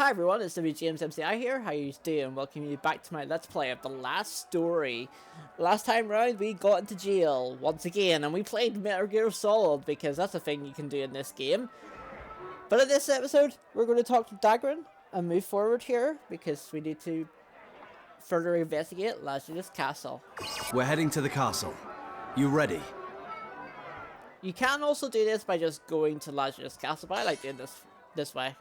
Hi everyone, it's WGMsMCI here. How you doing? Welcome you back to my Let's Play of The Last Story. Last time round we got into jail once again and we played Metal Gear Solid because that's a thing you can do in this game. But in this episode we're going to talk to Dagran and move forward here because we need to further investigate Lazarus Castle. We're heading to the castle. You ready? You can also do this by just going to Lazarus Castle, but I like doing this way.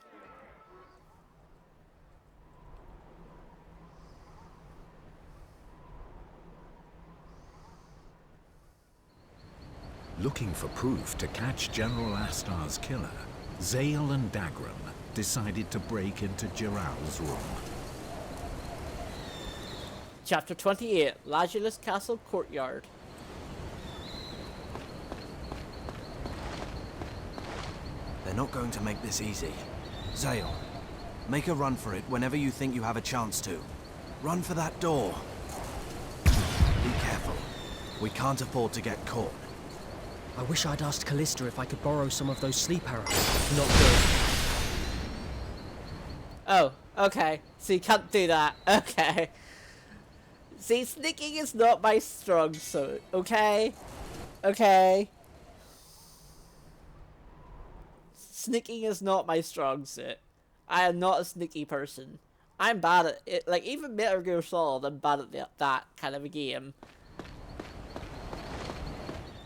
Looking for proof to catch General Astar's killer, Zale and Dagran decided to break into Jiral's room. Chapter 28, Lazarus Castle Courtyard. They're not going to make this easy. Zale, make a run for it whenever you think you have a chance to. Run for that door. Be careful. We can't afford to get caught. I wish I'd asked Callista if I could borrow some of those sleep arrows. Not good. Oh, okay. So you can't do that. Okay. See, sneaking is not my strong suit. Okay? Okay. Sneaking is not my strong suit. I am not a sneaky person. I'm bad at it. Like, even Metal Gear Solid, I'm bad at that kind of a game.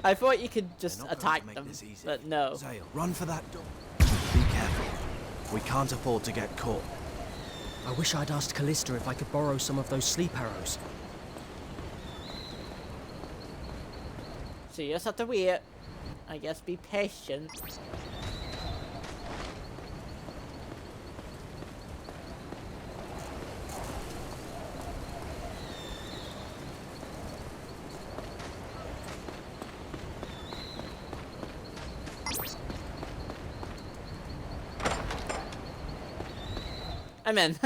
I thought you could just attack them, but no. Zale, run for that door. Be careful. We can't afford to get caught. I wish I'd asked Callista if I could borrow some of those sleep arrows. So you just have to wait. I guess be patient. I'm in.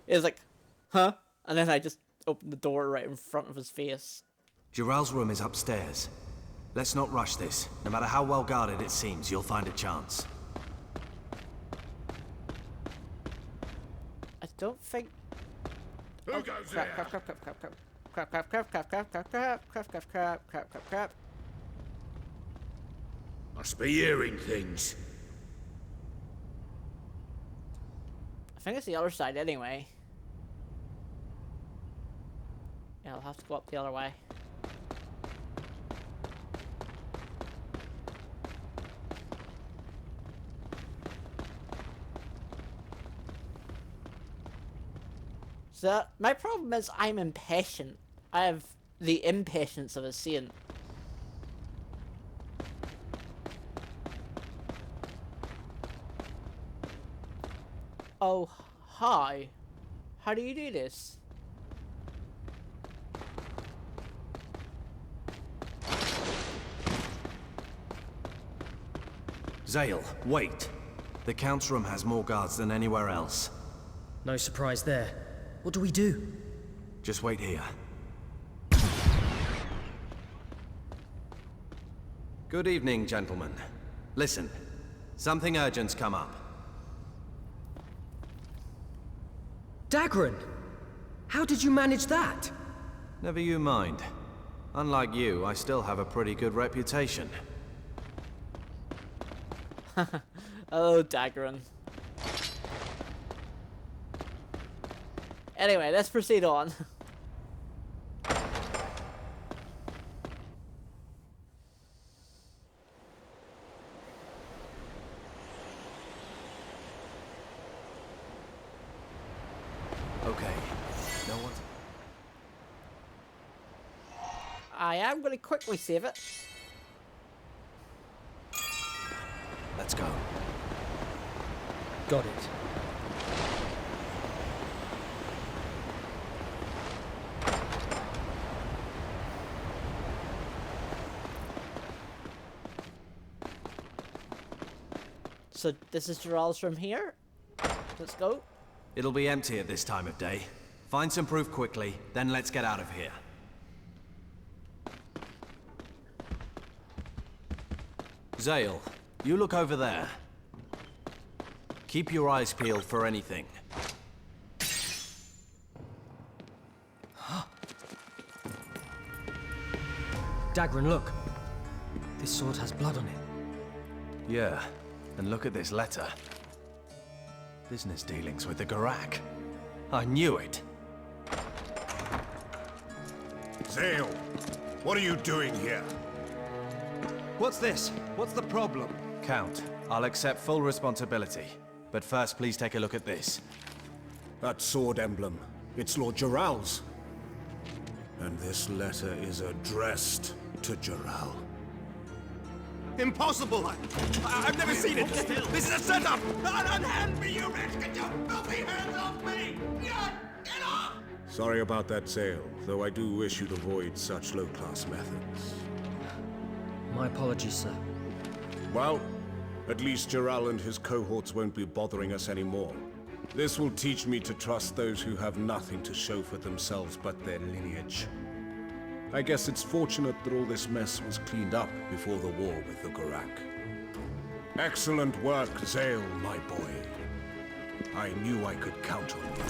It was like, huh? And then I just opened the door right in front of his face. Jiral's room is upstairs. Let's not rush this. No matter how well guarded it seems, you'll find a chance. I don't think... Who goes there? Crap. Must be hearing things. I think it's the other side anyway. Yeah, I'll have to go up the other way. So, my problem is I'm impatient. I have the impatience of a saint. Oh, hi. How do you do this? Zale, wait. The Count's room has more guards than anywhere else. No surprise there. What do we do? Just wait here. Good evening, gentlemen. Listen, something urgent's come up. Dagran! How did you manage that? Never you mind. Unlike you, I still have a pretty good reputation. Oh, Dagran. Anyway, let's proceed on. Okay, no one's... I am going to quickly save it. Let's go. Got it. So this is Jiral's room here. Let's go. It'll be empty at this time of day. Find some proof quickly, then let's get out of here. Zale, you look over there. Keep your eyes peeled for anything. Dagran, look. This sword has blood on it. Yeah, and look at this letter. Business dealings with the Garak. I knew it. Zale, what are you doing here? What's this? What's the problem? Count, I'll accept full responsibility. But first, please take a look at this. That sword emblem. It's Lord Jarrell's. And this letter is addressed to Jarrell. Impossible! I've never seen it! This is a setup! Unhand me, you wretch! Get your filthy hands off me! Get off! Sorry about that, Zale, though I do wish you'd avoid such low-class methods. My apologies, sir. Well, at least Jarrell and his cohorts won't be bothering us anymore. This will teach me to trust those who have nothing to show for themselves but their lineage. I guess it's fortunate that all this mess was cleaned up before the war with the Garak. Excellent work, Zale, my boy. I knew I could count on you.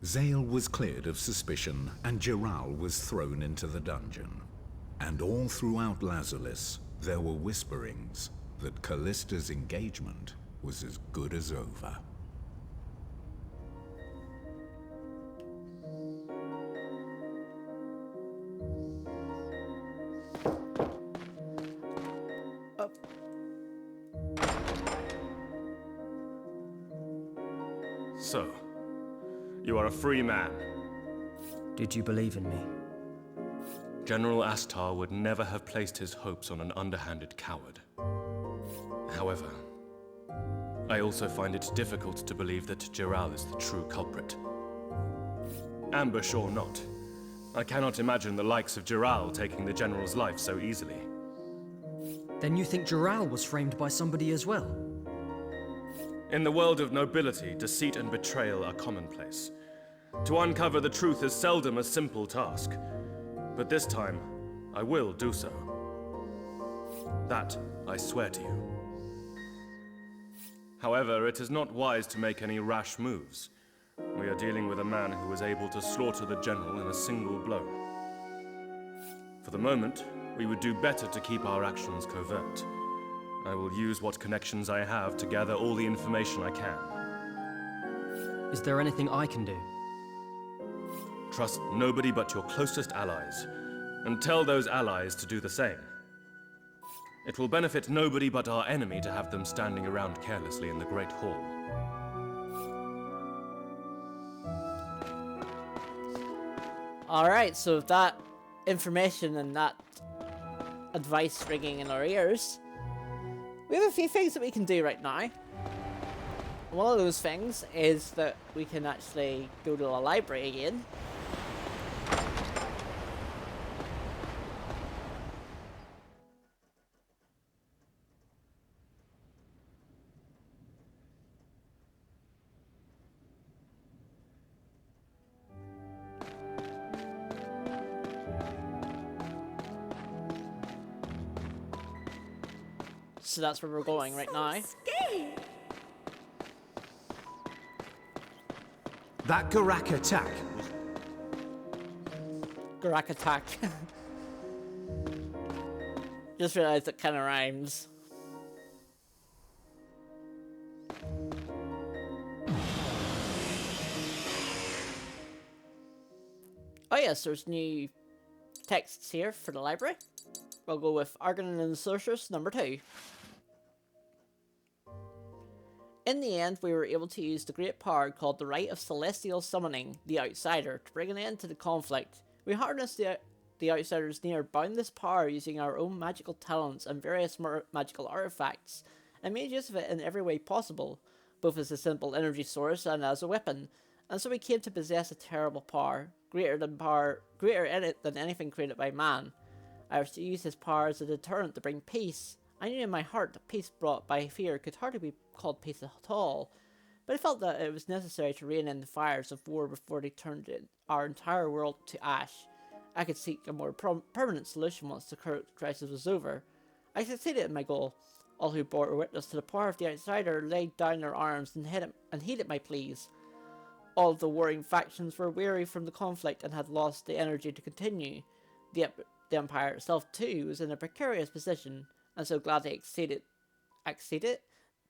Zale was cleared of suspicion, and Jarrell was thrown into the dungeon. And all throughout Lazulis, there were whisperings that Callista's engagement was as good as over. So, you are a free man. Did you believe in me? General Astar would never have placed his hopes on an underhanded coward. However, I also find it difficult to believe that Jarrell is the true culprit. Ambush or not, I cannot imagine the likes of Jarrell taking the General's life so easily. Then you think Jarrell was framed by somebody as well? In the world of nobility, deceit and betrayal are commonplace. To uncover the truth is seldom a simple task. But this time, I will do so. That I swear to you. However, it is not wise to make any rash moves. We are dealing with a man who was able to slaughter the General in a single blow. For the moment, we would do better to keep our actions covert. I will use what connections I have to gather all the information I can. Is there anything I can do? Trust nobody but your closest allies, and tell those allies to do the same. It will benefit nobody but our enemy to have them standing around carelessly in the Great Hall. Alright, so with that information and that advice ringing in our ears, we have a few things that we can do right now. One of those things is that we can actually go to the library again. So that's where we're going right now. That Garak attack. Garak attack. Just realized it kind of rhymes. Oh yes, there's new texts here for the library. We'll go with Argon and Sorceress number 2. In the end, we were able to use the great power called the Rite of Celestial Summoning, the Outsider, to bring an end to the conflict. We harnessed the Outsider's near boundless power using our own magical talents and various magical artifacts, and made use of it in every way possible, both as a simple energy source and as a weapon, and so we came to possess a terrible power, greater in it than anything created by man. I was to use his power as a deterrent to bring peace. I knew in my heart that peace brought by fear could hardly be called peace at all, but I felt that it was necessary to rein in the fires of war before they turned our entire world to ash. I could seek a more permanent solution once the current crisis was over. I succeeded in my goal. All who bore witness to the power of the outsider laid down their arms and heeded my pleas. All of the warring factions were weary from the conflict and had lost the energy to continue. The Empire itself, too, was in a precarious position, and so gladly acceded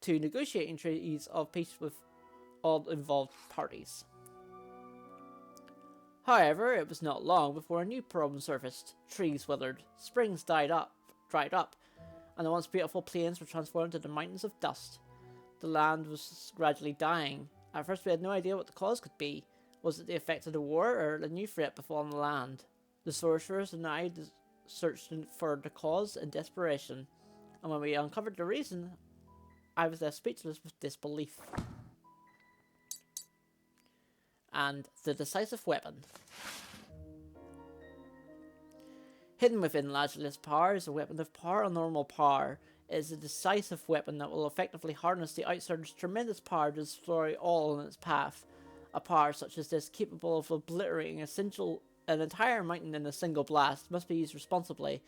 to negotiating treaties of peace with all involved parties. However, it was not long before a new problem surfaced. Trees withered, springs dried up, and the once beautiful plains were transformed into mountains of dust. The land was gradually dying. At first we had no idea what the cause could be. Was it the effect of the war, or a new threat befalling the land? The sorcerers and I searched for the cause in desperation, and when we uncovered the reason, I was left speechless with disbelief. And the decisive weapon. Hidden within Lazulus' power is a weapon of paranormal power. It is a decisive weapon that will effectively harness the outsider's tremendous power to destroy all in its path. A power such as this, capable of obliterating an entire mountain in a single blast, must be used responsibly.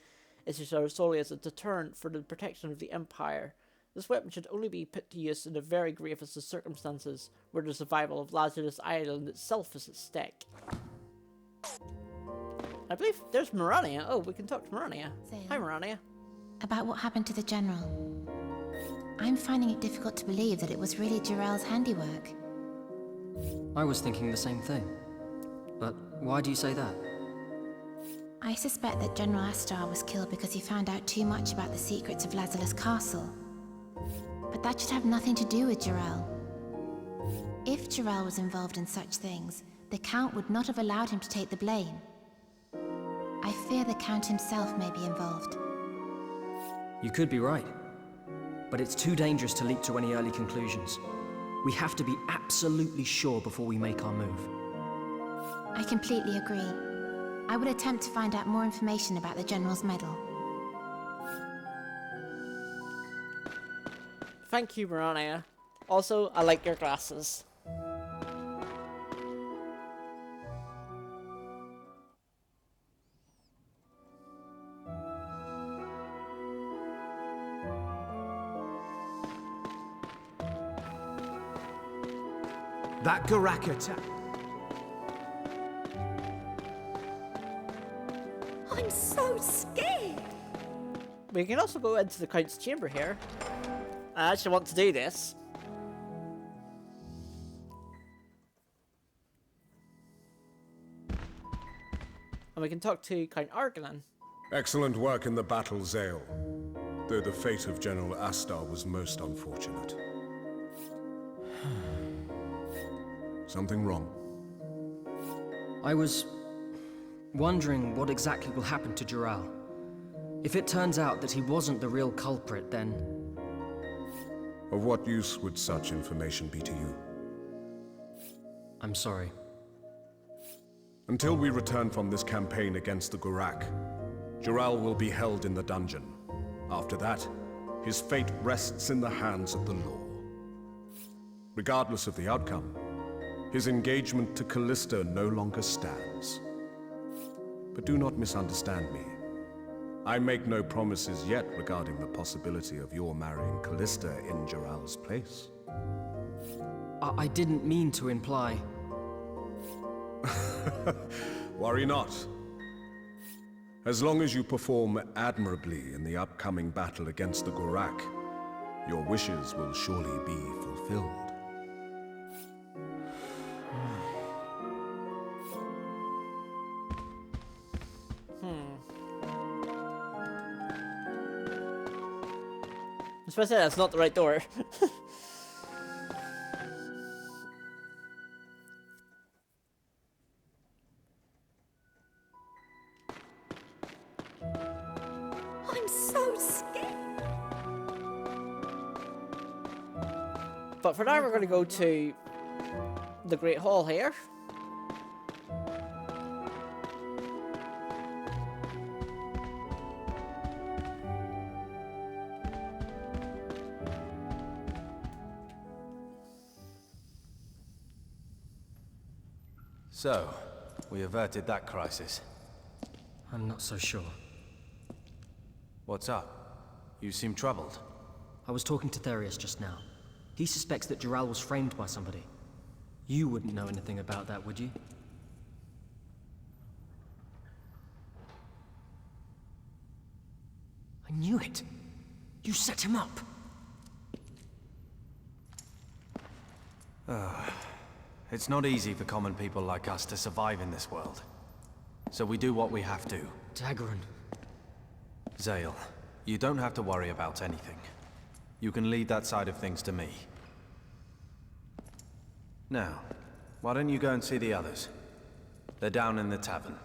It should serve solely as a deterrent for the protection of the Empire. This weapon should only be put to use in the very gravest of circumstances, where the survival of Lazulus Island itself is at stake. I believe there's Marania. Oh, we can talk to Marania. Hi, Marania. About what happened to the General. I'm finding it difficult to believe that it was really Jarrell's handiwork. I was thinking the same thing. But why do you say that? I suspect that General Astar was killed because he found out too much about the secrets of Lazulus Castle. But that should have nothing to do with Jarrell. If Jarrell was involved in such things, the Count would not have allowed him to take the blame. I fear the Count himself may be involved. You could be right. But it's too dangerous to leap to any early conclusions. We have to be absolutely sure before we make our move. I completely agree. I would attempt to find out more information about the General's medal. Thank you, Marania. Also, I like your glasses. That Garak attack. I'm so scared. We can also go into the Count's chamber here. I actually want to do this. And we can talk to Count Argalan. Excellent work in the battle, Zale. Though the fate of General Astar was most unfortunate. Something wrong? I was wondering what exactly will happen to Jarrell. If it turns out that he wasn't the real culprit, then... Of what use would such information be to you? I'm sorry. Until we return from this campaign against the Gurak, Jarrell will be held in the dungeon. After that, his fate rests in the hands of the law. Regardless of the outcome, his engagement to Callista no longer stands. But do not misunderstand me. I make no promises yet regarding the possibility of your marrying Callista in Jarrell's place. I didn't mean to imply... Worry not. As long as you perform admirably in the upcoming battle against the Gurak, your wishes will surely be fulfilled. I'm supposed to say that's not the right door. I'm so scared. But for now, we're going to go to the Great Hall here. So, we averted that crisis. I'm not so sure. What's up? You seem troubled. I was talking to Therius just now. He suspects that Jural was framed by somebody. You wouldn't know anything about that, would you? I knew it! You set him up! It's not easy for common people like us to survive in this world. So we do what we have to. Daggeron. Zale, you don't have to worry about anything. You can leave that side of things to me. Now, why don't you go and see the others? They're down in the tavern.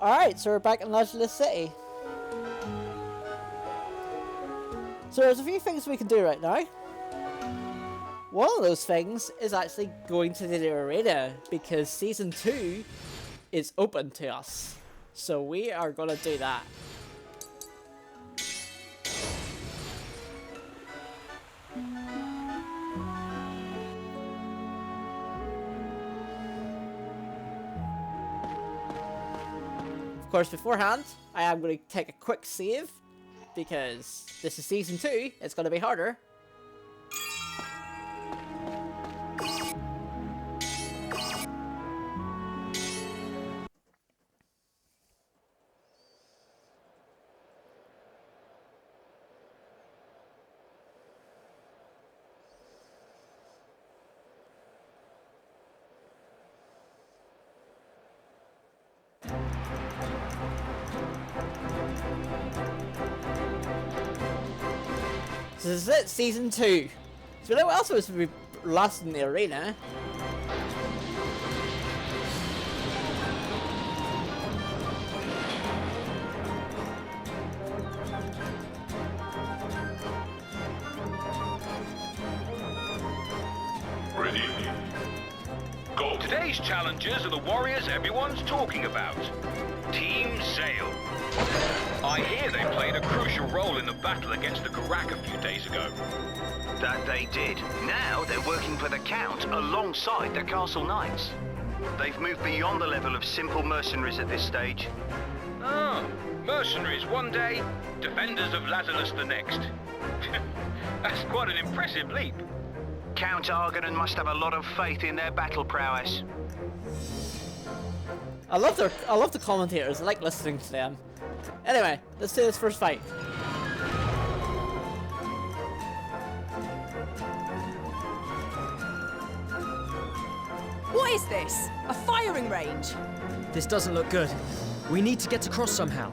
Alright, so we're back in Lazulus City. So there's a few things we can do right now. One of those things is actually going to the arena, because Season 2 is open to us. So we are going to do that. Of course, beforehand, I am going to take a quick save, because this is Season 2, it's going to be harder. So this is it, Season 2. So we know what else was to be last in the arena. Ready? Go. Today's challengers are the warriors everyone's talking about. Team Zale. I hear they played a crucial role in the battle against the Karak a few days ago. That they did. Now they're working for the Count alongside the Castle Knights. They've moved beyond the level of simple mercenaries at this stage. Ah, mercenaries one day, defenders of Lazulus the next. That's quite an impressive leap. Count Arganan must have a lot of faith in their battle prowess. I love the commentators. I like listening to them. Anyway, let's do this first fight. What is this? A firing range? This doesn't look good. We need to get across somehow.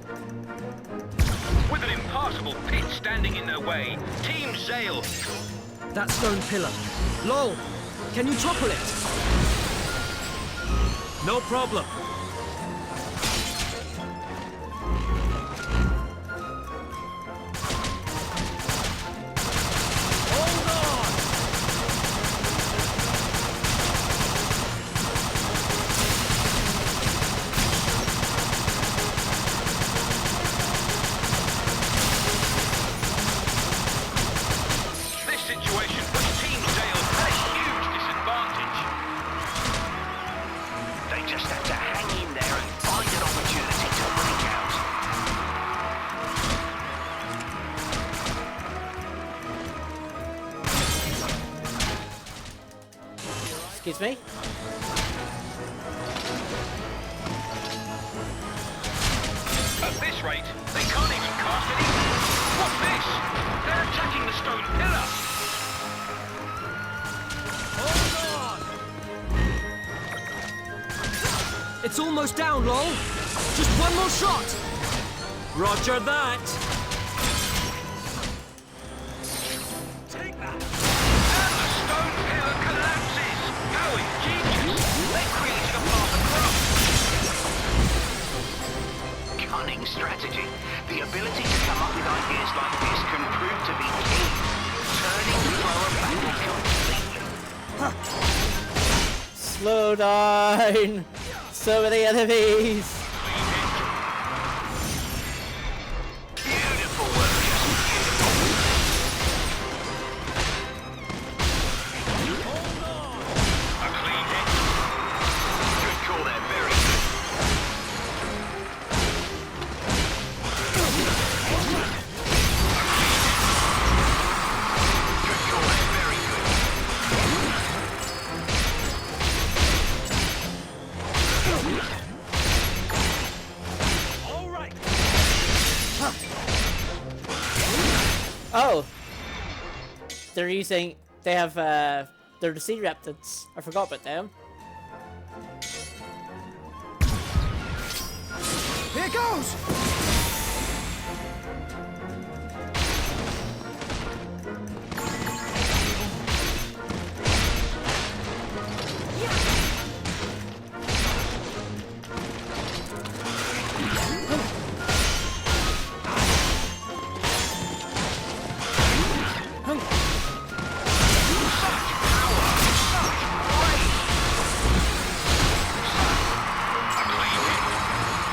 With an impassable pit standing in their way, Team Zale. That stone pillar. Lol, can you topple it? No problem. Excuse me? At this rate, they can't even cast any... What's this? They're attacking the stone pillar! It's almost down, lol. Just one more shot. Roger that. Take that! And the stone pillar collapses! Going genius! They created a path across! cunning strategy. The ability to come up with ideas like this can prove to be key, turning the flow of battle completely. Slow down! So many enemies! Beautiful work, just beautiful. A clean hit. Good call there, very good. Good call there, very good. All right. Oh! They have, they're the sea reptiles. I forgot about them. Here goes!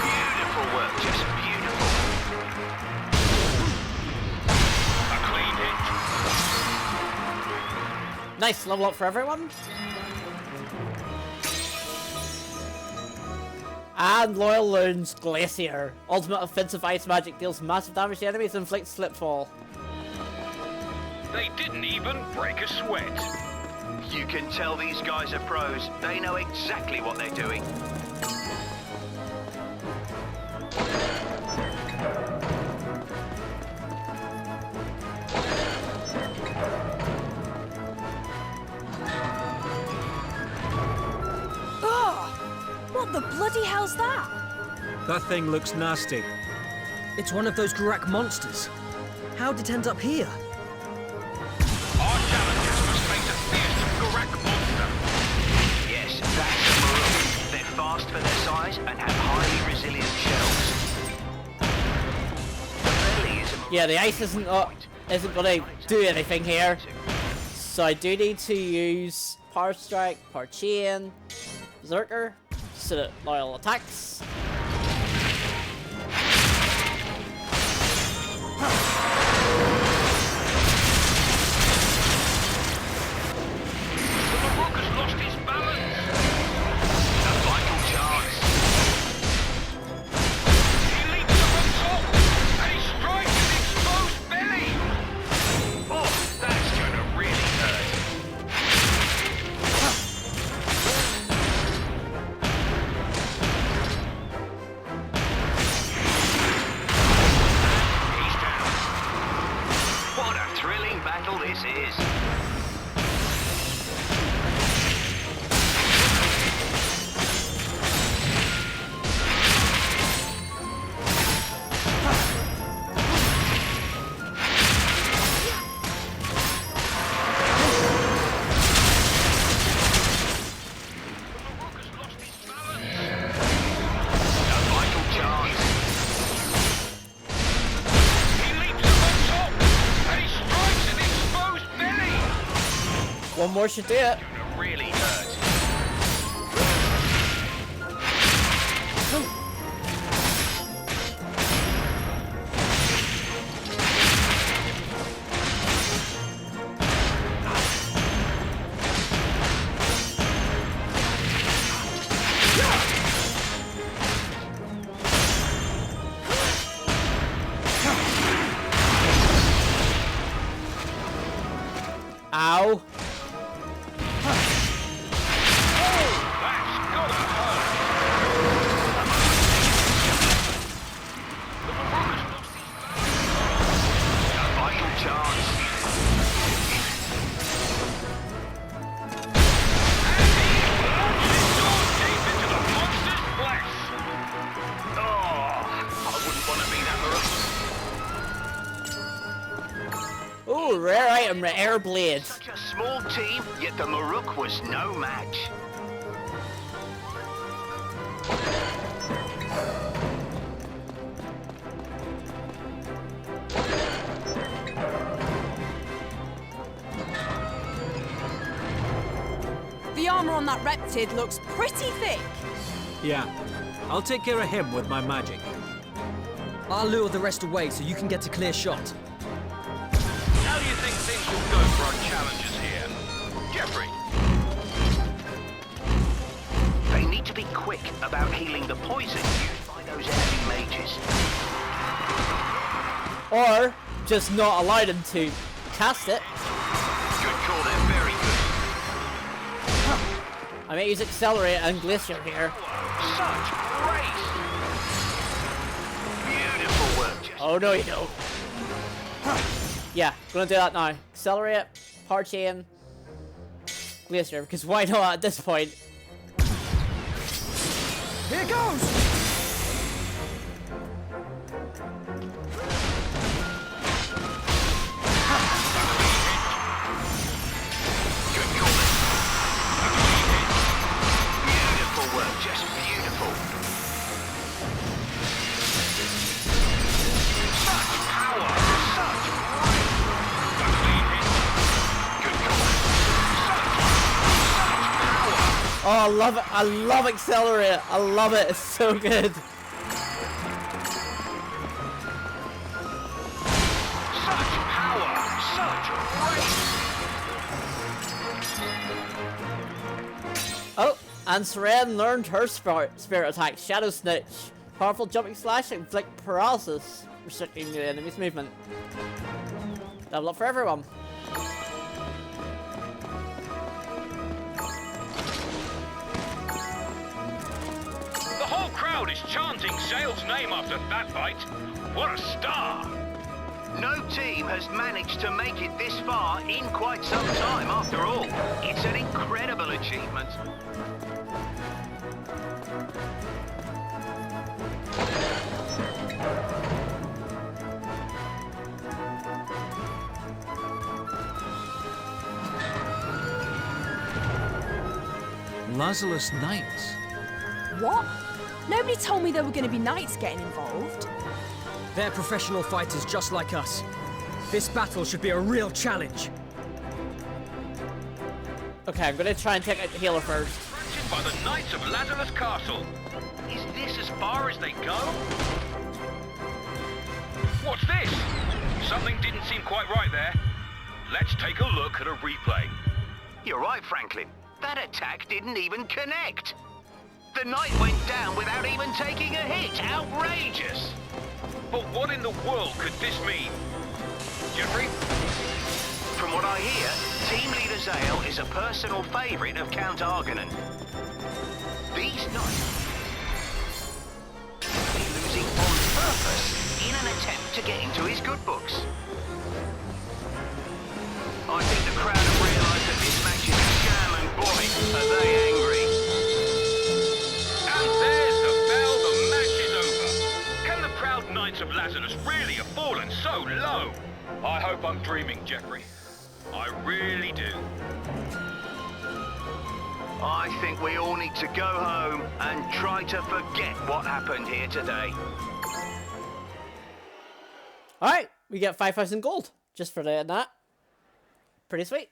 Beautiful work, just beautiful. A clean hit. Nice, level up for everyone. And Loyal Loon's Glacier. Ultimate offensive ice magic deals massive damage to enemies and inflicts slipfall. They didn't even break a sweat. You can tell these guys are pros. They know exactly what they're doing. What the bloody hell's that? That thing looks nasty. It's one of those Gurak monsters. How'd it end up here? Our challengers must face a fierce Gurak monster. Yes, that's a Maruk. They're fast for their size and have highly resilient shells. The belly is a Maruk. Yeah, the ice isn't gonna do anything here. So I do need to use Power Strike, Power Chain, Berserker, so that Loyal attacks. The Maruk has lost his balance. A vital chance. He leaps up on top and he strikes his exposed belly. Oh, that's gonna really hurt. He's down. What a thrilling battle this is. Maruk has lost his balance. A vital chance. He leaps up on top and he strikes his exposed belly. One more should do it. Gonna really hurt. Ow. That's gotta hurt. The Maruk has lost his balance. A vital chance. Deep into the monster's flesh. Oh, I wouldn't want to be that Maruk. Ooh, rare item, Air Blade. Such a small team, yet the Maruk was no match. on that reptid looks pretty thick. Yeah, I'll take care of him with my magic. I'll lure the rest away so you can get a clear shot. How do you think things will go for our challengers here? Jeffrey? They need to be quick about healing the poison used by those enemy mages. Or just not allow them to cast it. Good call, they're very good. I may use Accelerate and Glacier here. Such grace! Beautiful work, Jesse. Oh no you don't. Yeah, gonna do that now. Accelerate, Power Chain, Glacier, because why not at this point? Here goes! Good call. Beautiful work, just beautiful. Such power, such good call. Oh, I love it. I love Accelerate. I love it. It's so good. Such power, such grace. Oh, and Seren learned her spirit attack, Shadow Snitch. Powerful jumping slash, inflict paralysis, restricting the enemy's movement. Level up for everyone. The whole crowd is chanting Zale's name after that fight. What a star! No team has managed to make it this far in quite some time after all. It's an incredible achievement. Lazarus Knights. What? Nobody told me there were going to be knights getting involved. They're professional fighters just like us. This battle should be a real challenge. Okay, I'm gonna try and take out the healer first. Captured by the Knights of Lazarus Castle. Is this as far as they go? What's this? Something didn't seem quite right there. Let's take a look at a replay. You're right, Franklin. That attack didn't even connect. The knight went down without even taking a hit. Outrageous! But what in the world could this mean? Jeffrey? From what I hear, Team Leader Zale is a personal favourite of Count Arganan. These knights will be losing on purpose in an attempt to get into his good books. I think the crowd have realised that this match is a sham, and boy, are they angry. And there's the bell, the match is over. Can the proud Knights of Lazarus really have fallen so low? I hope I'm dreaming, Jeffrey. I really do. I think we all need to go home and try to forget what happened here today. Alright, we get 5,000 gold just for doing that. Pretty sweet.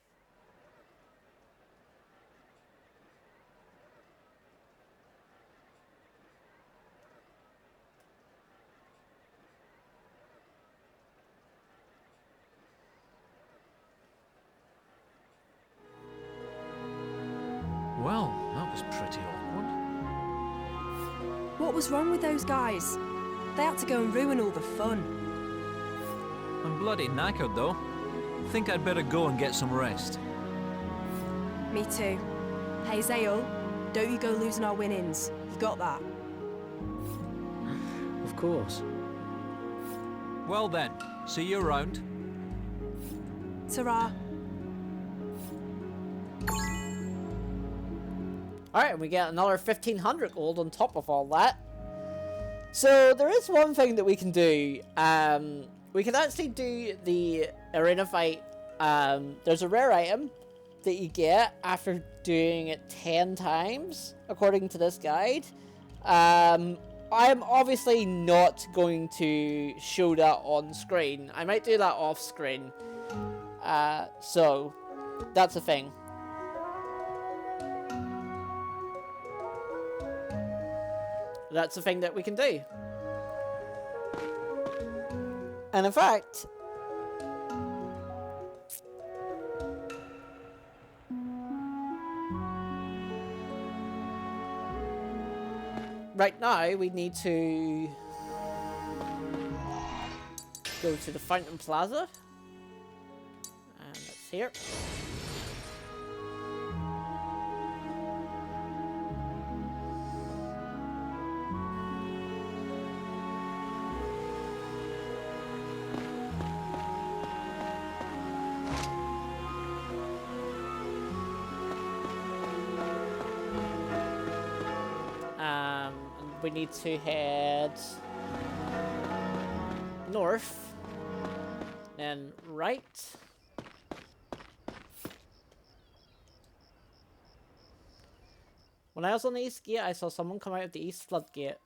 Well, that was pretty awkward. What was wrong with those guys? They had to go and ruin all the fun. I'm bloody knackered though. Think I'd better go and get some rest. Me too. Hey Zale, don't you go losing our winnings. You got that? Of course. Well then, see you around. Ta-ra. Alright, we get another 1,500 gold on top of all that. So, there is one thing that we can do. We can actually do the arena fight. There's a rare item that you get after doing it 10 times, according to this guide. I'm obviously not going to show that on screen. I might do that off screen. So, that's a thing. That's a thing that we can do. And in fact, right now we need to go to the Fountain Plaza. And that's here. We need to head north, then right. When I was on the East Gate, I saw someone come out of the East Floodgate.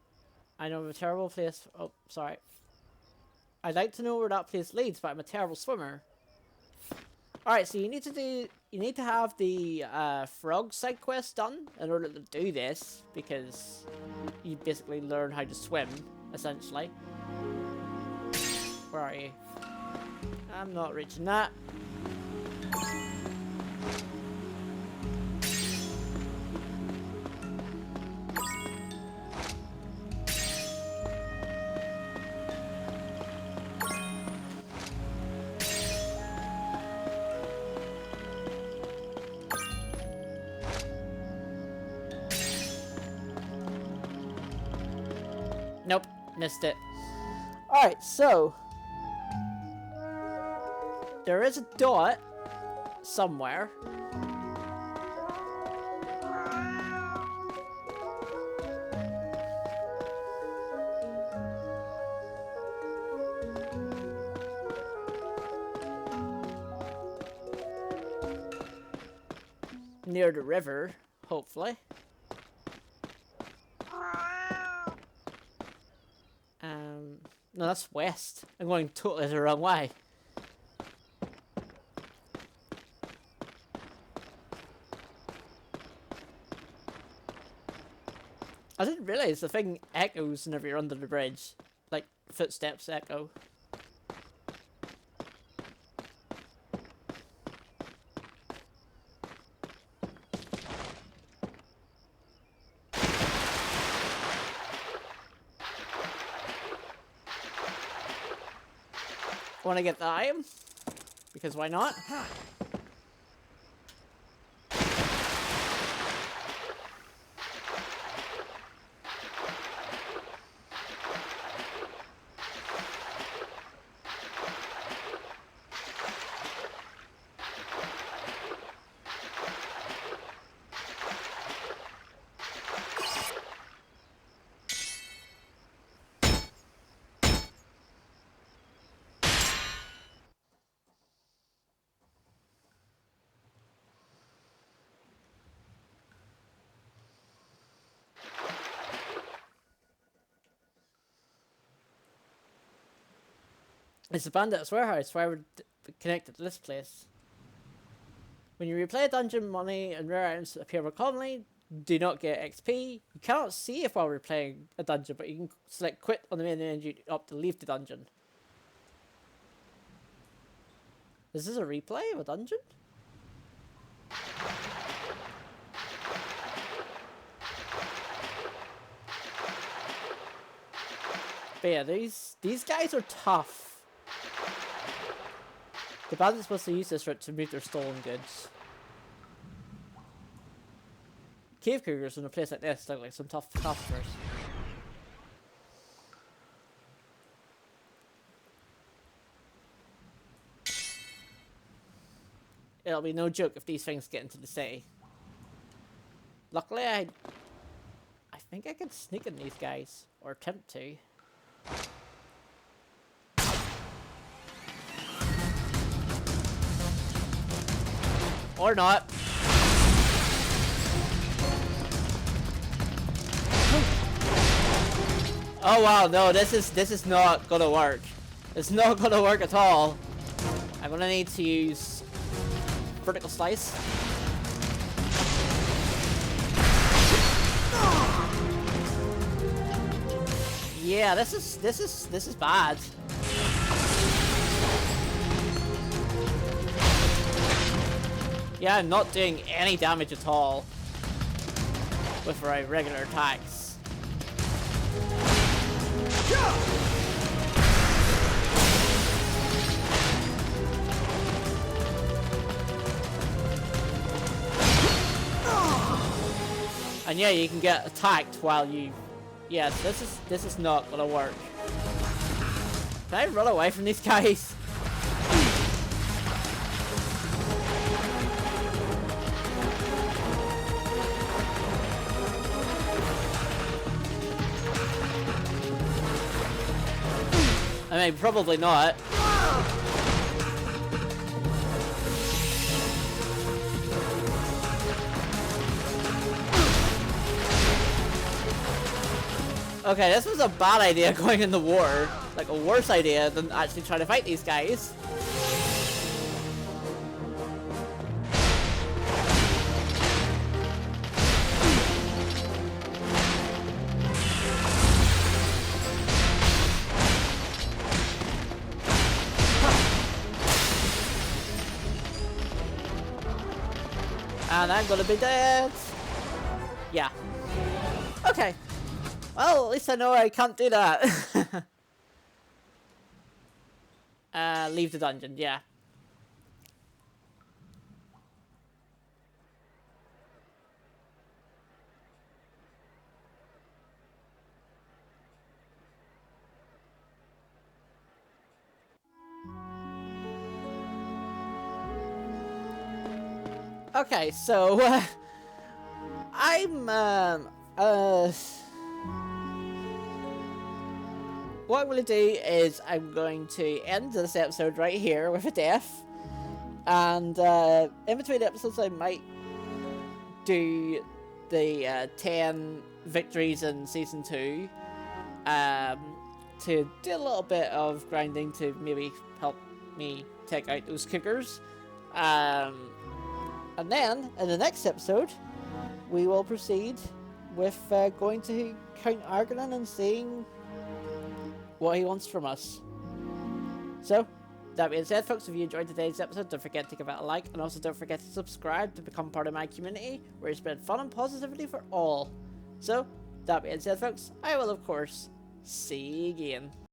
I know of a terrible place. Oh, sorry. I'd like to know where that place leads, but I'm a terrible swimmer. Alright, so you need to have the frog side quest done in order to do this, because you basically learn how to swim, essentially. Where are you? I'm not reaching that. Nope, missed it. Alright, so there is a dot somewhere. Near the river, hopefully. No, that's west. I'm going totally the wrong way. I didn't realize the thing echoes whenever you're under the bridge. Like, footsteps echo. Want to get the item? Because why not? It's the bandit's warehouse where we're connected to this place. When you replay a dungeon, money and rare items appear more commonly. Do not get XP. You cannot see if while replaying a dungeon, but you can select quit on the main menu up to leave the dungeon. Is this a replay of a dungeon? But yeah, these guys are tough. The bandit's supposed to use this route to move their stolen goods. Cave cougars in a place like this look like some tough customers. It'll be no joke if these things get into the city. Luckily, I think I can sneak in these guys, or attempt to. Or not. Oh wow, no, this is not gonna work. It's not gonna work at all. I'm gonna need to use vertical slice. Yeah, this is bad. Yeah, I'm not doing any damage at all with my regular attacks. And yeah, you can get attacked while you... Yeah, this is not gonna work. Can I run away from these guys? I mean, probably not. Okay, this was a bad idea going in the war. Like, a worse idea than actually trying to fight these guys. And I'm gonna be dead. Yeah. Okay. Well, at least I know I can't do that. Leave the dungeon, yeah. Okay, so, what I'm going to do is I'm going to end this episode right here with a death. And in between episodes I might do the 10 victories in Season 2. To do a little bit of grinding to maybe help me take out those cookers. And then, in the next episode, we will proceed with going to Count Argonin and seeing what he wants from us. So, that being said, folks, if you enjoyed today's episode, don't forget to give it a like, and also don't forget to subscribe to become part of my community, where I spread fun and positivity for all. So, that being said, folks, I will, of course, see you again.